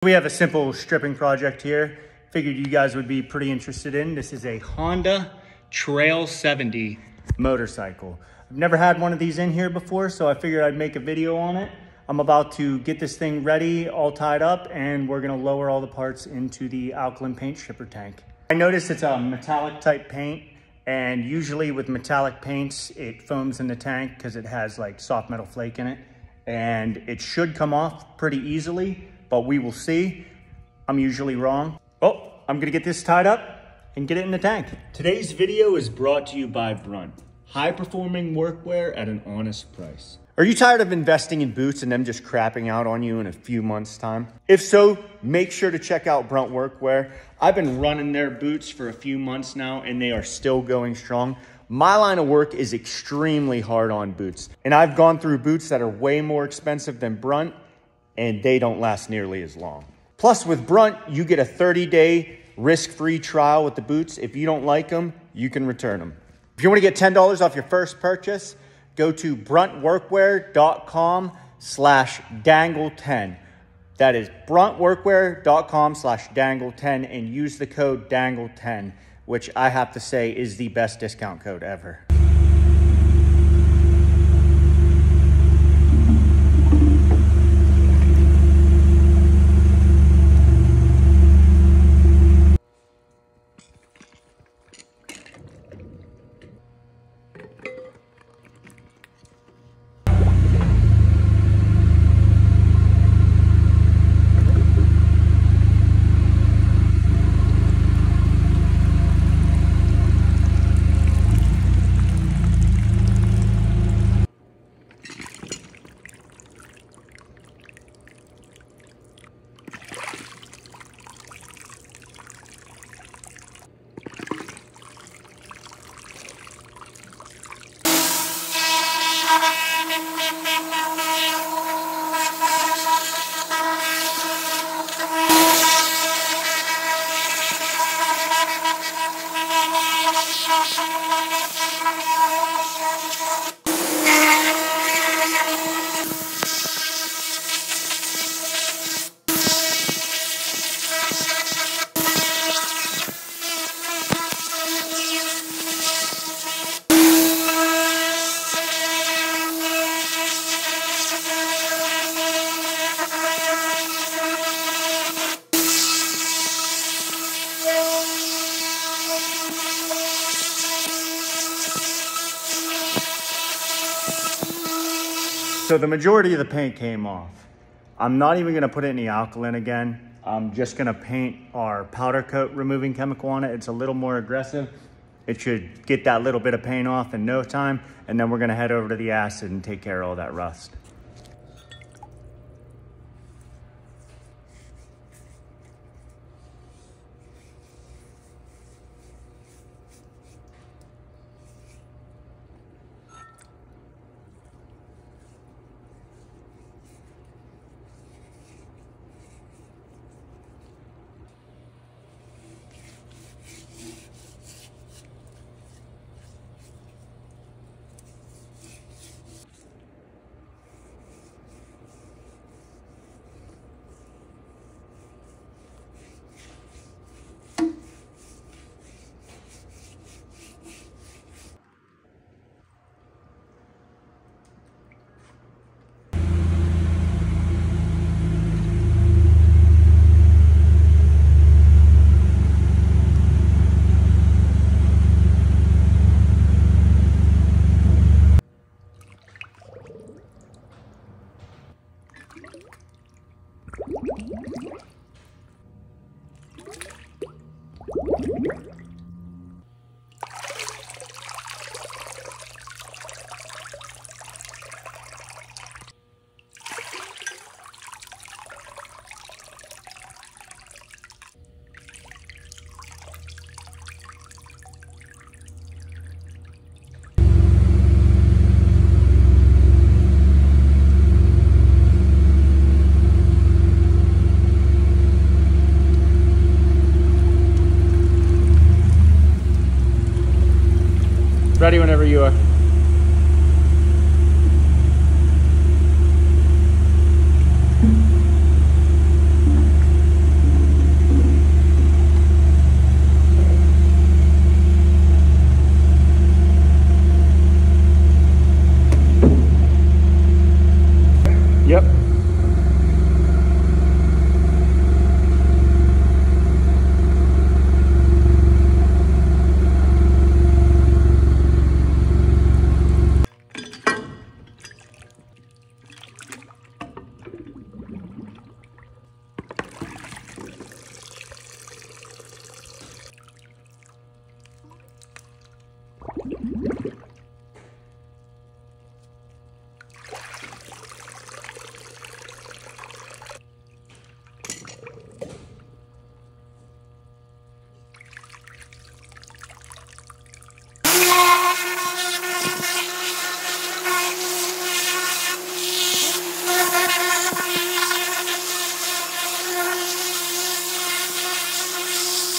We have a simple stripping project here. Figured you guys would be pretty interested in. This is a Honda Trail 70 motorcycle. I've never had one of these in here before, so I figured I'd make a video on it. I'm about to get this thing ready, all tied up, and we're gonna lower all the parts into the alkaline paint stripper tank. I noticed it's a metallic type paint, and usually with metallic paints, it foams in the tank because it has like soft metal flake in it, and it should come off pretty easily, but we will see. I'm usually wrong. Oh, I'm gonna get this tied up and get it in the tank. Today's video is brought to you by Brunt. High performing workwear at an honest price. Are you tired of investing in boots and them just crapping out on you in a few months' time? If so, make sure to check out Brunt Workwear. I've been running their boots for a few months now and they are still going strong. My line of work is extremely hard on boots, and I've gone through boots that are way more expensive than Brunt, and they don't last nearly as long. Plus, with Brunt, you get a 30-day risk-free trial with the boots. If you don't like them, you can return them. If you want to get $10 off your first purchase, go to bruntworkwear.com/dangle10. That is bruntworkwear.com/dangle10 and use the code dangle10, which I have to say is the best discount code ever. So the majority of the paint came off. I'm not even gonna put it in the alkaline again. I'm just gonna paint our powder coat removing chemical on it. It's a little more aggressive. It should get that little bit of paint off in no time, and then we're gonna head over to the acid and take care of all that rust. Ready whenever you are.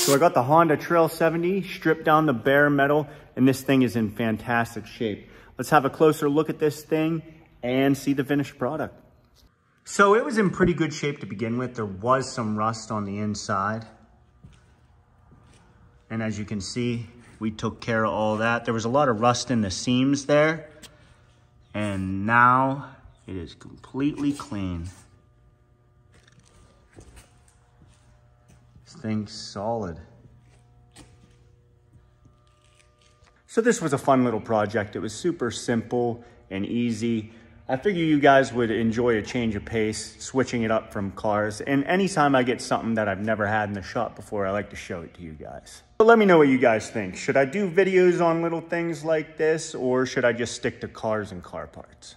So I got the Honda Trail 70, stripped down the bare metal, and this thing is in fantastic shape. Let's have a closer look at this thing and see the finished product. So it was in pretty good shape to begin with. There was some rust on the inside. And as you can see, we took care of all that. There was a lot of rust in the seams there. And now it is completely clean. This thing's solid. So this was a fun little project. It was super simple and easy. I figure you guys would enjoy a change of pace, switching it up from cars. And anytime I get something that I've never had in the shop before, I like to show it to you guys. But let me know what you guys think. Should I do videos on little things like this, or should I just stick to cars and car parts?